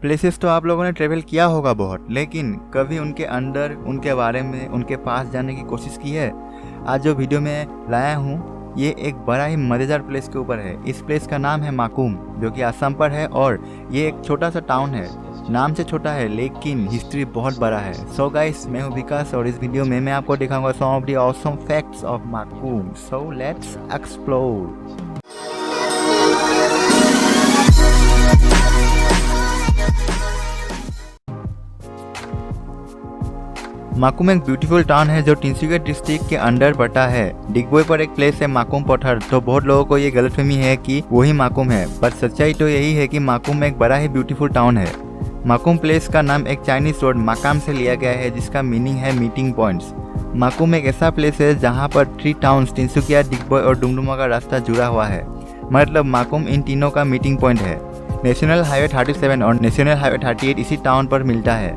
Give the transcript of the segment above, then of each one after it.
Places तो आप लोगों ने ट्रेवल किया होगा बहुत, लेकिन कभी उनके अंदर, उनके बारे में, उनके पास जाने की कोशिश की है? आज जो वीडियो में लाया हूँ ये एक बड़ा ही मज़ेदार प्लेस के ऊपर है। इस प्लेस का नाम है माकुम, जो कि असम पर है और ये एक छोटा सा टाउन है। नाम से छोटा है लेकिन हिस्ट्री बहुत बड़ा है। सो गाइस, मैं हूँ विकास और इस वीडियो में मैं आपको दिखाऊंगा some of the awesome facts of Makum. So let's explore. Makum एक ब्यूटीफुल टाउन है जो तिनसुकिया डिस्ट्रिक्ट के अंडर बटा है। डिगबोई पर एक प्लेस है माकुम पत्थर, तो बहुत लोगों को ये गलतफहमी है कि वही माकुम है, पर सच्चाई तो यही है कि माकुम एक बड़ा ही ब्यूटीफुल टाउन है। माकुम प्लेस का नाम एक चाइनीज वर्ड माकाम से लिया गया है, जिसका मीनिंग है मीटिंग पॉइंट्स। माकुम एक ऐसा प्लेस है जहाँ पर 3 टाउन्स तिनसुकिया, डिगबोई और डुमडुमा का रास्ता जुड़ा हुआ है। मतलब माकुम इन तीनों का मीटिंग पॉइंट है। नेशनल हाईवे 37 और नेशनल हाईवे 38 इसी टाउन पर मिलता है।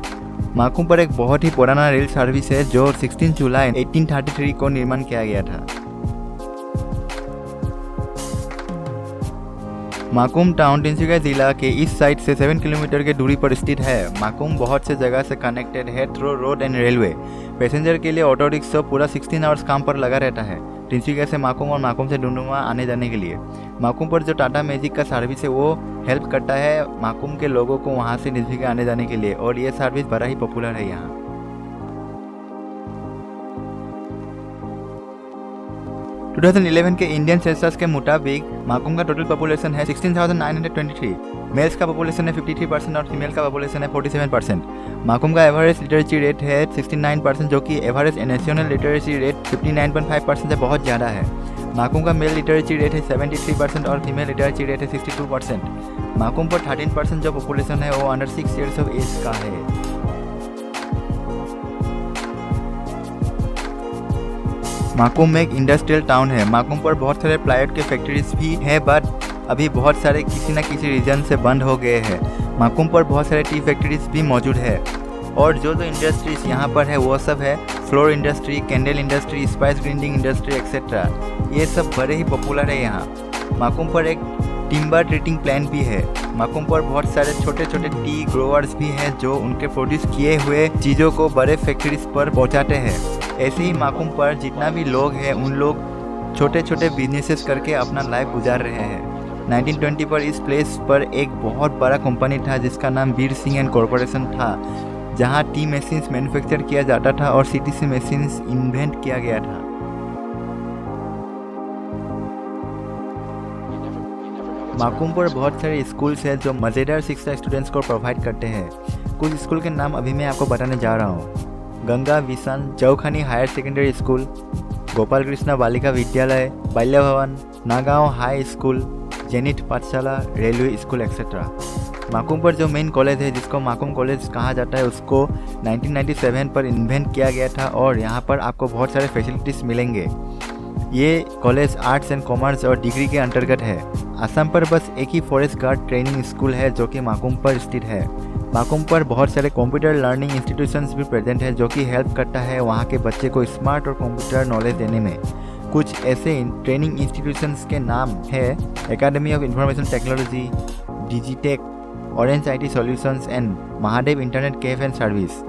माकुम पर एक बहुत ही पुराना रेल सर्विस है जो 16 जुलाई 1833 को निर्माण किया गया था। माकुम टाउन तिनसुकिया जिला के इस साइड से 7 किलोमीटर के दूरी पर स्थित है। माकुम बहुत से जगह से कनेक्टेड है through road and railway. Passenger के लिए ऑटो रिक्शा पूरा 16 आवर्स काम पर लगा रहता है तिनसुकिया से माकुम और माकुम से डुमडुमा आने जाने के लिए। माकुम पर जो टाटा मैजिक का सर्विस है वो हेल्प करता है माकुम के लोगों को वहाँ से तिनसुकिया आने जाने के लिए, और ये सर्विस बड़ा ही पॉपुलर है यहाँ। 2011 के इंडियन सेंसस के मुताबिक माकुम का टोटल पॉपुलेशन है 16,923। मेल्स का पॉपुलेशन है 53% और फीमेल का पॉपुलेशन है 47%। माकुम का एवरेज लिटरेसी रेट है 69%, जो कि एवरेज नेशनल लिटरेसी रेट 59.5% से बहुत ज़्यादा है। माकुम का मेल लिटरेसी रेट है 73% और फीमेल लिटरेसी रेट है 62%। माकुम पर 13% जो पॉपुलेशन है वो अंडर 6 ईयर्स ऑफ एज का है। माकुम एक इंडस्ट्रियल टाउन है। माकुम पर बहुत सारे प्लाईवुड के फैक्ट्रीज भी है, बट अभी बहुत सारे किसी न किसी रीजन से बंद हो गए हैं। माकुम पर बहुत सारे टी फैक्ट्रीज भी मौजूद है, और जो इंडस्ट्रीज यहाँ पर है वो सब है floor industry, candle industry, spice grinding industry etcetera. ये सब बड़े ही पॉपुलर है यहाँ। माकुम पर एक टिम्बर ट्रीटिंग प्लांट भी है। माकुम पर बहुत सारे छोटे छोटे टी ग्रोवर्स भी हैं जो उनके प्रोड्यूस किए हुए चीज़ों को बड़े फैक्ट्रीज पर पहुँचाते हैं। ऐसे ही माकुम पर जितना भी लोग हैं उन लोग छोटे छोटे बिजनेसेस करके अपना लाइफ गुजार रहे हैं। 1920 पर इस प्लेस पर एक बहुत बड़ा कंपनी था जिसका नाम वीर सिंह एंड कॉरपोरेशन था, जहां टी मशीन्स मैन्युफैक्चर किया जाता था और सीटीसी मशीन्स इन्वेंट किया गया था। माकुम पर बहुत सारे स्कूल्स हैं जो मज़ेदार शिक्षा स्टूडेंट्स को प्रोवाइड करते हैं। कुछ स्कूल के नाम अभी मैं आपको बताने जा रहा हूँ। Ganga Vishan Chaukhani higher secondary school, Gopal Krishna Balika Vidyalaya, Balya Bhavan, Nagaon high school, Zenith Pathshala, railway school etcetera. Makum पर जो मेन कॉलेज है जिसको माकुम कॉलेज कहा जाता है उसको 1997 पर इन्वेंट किया गया था, और यहाँ पर आपको बहुत सारे फैसिलिटीज़ मिलेंगे। ये कॉलेज आर्ट्स एंड कॉमर्स और डिग्री के अंतर्गत है। असम पर बस एक ही फॉरेस्ट गार्ड ट्रेनिंग स्कूल है जो कि माकुम पर स्थित है। माकुम पर बहुत सारे कंप्यूटर लर्निंग इंस्टीट्यूशंस भी प्रेजेंट है जो कि हेल्प करता है वहाँ के बच्चे को स्मार्ट और कंप्यूटर नॉलेज देने में। कुछ ऐसे ट्रेनिंग इंस्टीट्यूशंस के नाम है academy of information technology, Digitek, orange IT solutions and Mahadev internet Kaif and service.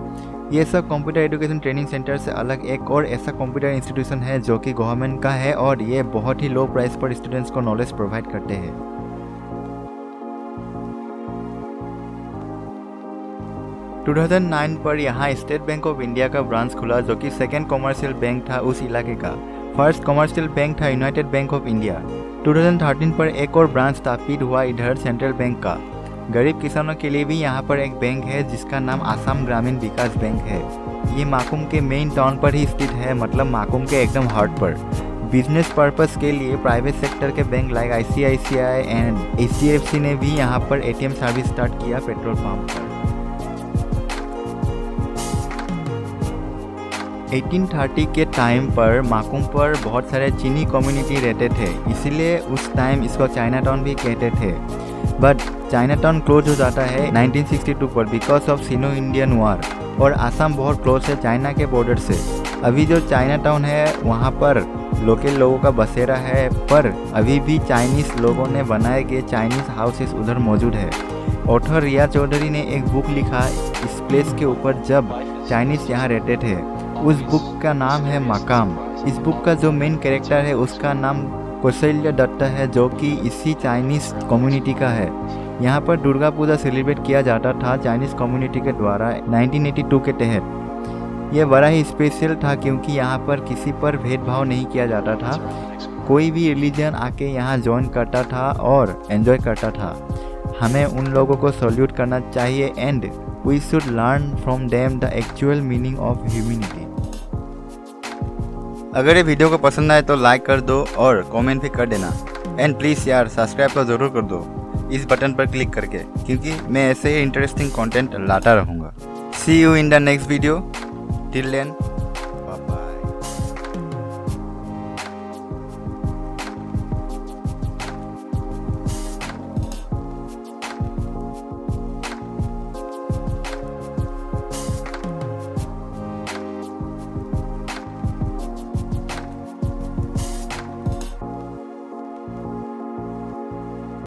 ये सब कंप्यूटर एजुकेशन ट्रेनिंग सेंटर से अलग एक और ऐसा कंप्यूटर इंस्टीट्यूशन है जो कि गवर्नमेंट का है, और ये बहुत ही लो प्राइस पर स्टूडेंट्स को नॉलेज प्रोवाइड करते हैं। 2009 पर यहाँ स्टेट बैंक ऑफ इंडिया का ब्रांच खुला जो कि सेकेंड कॉमर्शियल बैंक था उस इलाके का। फर्स्ट कॉमर्शियल बैंक था यूनाइटेड बैंक ऑफ इंडिया। 2013 पर एक और ब्रांच स्थापित हुआ इधर सेंट्रल बैंक का। गरीब किसानों के लिए भी यहाँ पर एक बैंक है जिसका नाम आसाम ग्रामीण विकास बैंक है। ये माकुम के मेन टाउन पर ही स्थित है, मतलब माकुम के एकदम हार्ट पर। बिजनेस पर्पस के लिए प्राइवेट सेक्टर के bank like ICICI and HDFC ने भी यहाँ पर ATM सर्विस स्टार्ट किया पेट्रोल पंप पर। 1830 के टाइम पर माकुम पर बहुत सारे चीनी कम्युनिटी रहते थे, इसीलिए उस टाइम इसको चाइना टाउन भी कहते थे। बट चाइना टाउन क्लोज हो जाता है 1962 पर because of synonym Indian war, और आसाम बहुत क्लोज है चाइना के बॉर्डर से। अभी जो चाइना टाउन है वहाँ पर लोकल लोगों का बसेरा है, पर अभी भी चाइनीज़ लोगों ने बनाए गए चाइनीज़ हाउसेस उधर मौजूद है। ऑथर रिया चौधरी ने एक बुक लिखा इस प्लेस के ऊपर जब चाइनीज यहाँ रहते थे। उस बुक का नाम है मकाम। इस बुक का जो मेन कैरेक्टर है उसका नाम कौशल्य दत्त है, जो कि इसी चाइनीज कम्युनिटी का है। यहाँ पर दुर्गा पूजा सेलिब्रेट किया जाता था चाइनीज कम्युनिटी के द्वारा 1982 के तहत। यह बड़ा ही स्पेशल था क्योंकि यहाँ पर किसी पर भेदभाव नहीं किया जाता था। कोई भी रिलीजन आके यहाँ ज्वाइन करता था और एंजॉय करता था। हमें उन लोगों को सल्यूट करना चाहिए and we should learn from them the actual meaning of humanity. अगर ये वीडियो को पसंद आए तो लाइक कर दो और कमेंट भी कर देना। एंड प्लीज़ यार सब्सक्राइब तो ज़रूर कर दो इस बटन पर क्लिक करके, क्योंकि मैं ऐसे ही इंटरेस्टिंग कंटेंट लाता रहूँगा। See you in the next video. Till then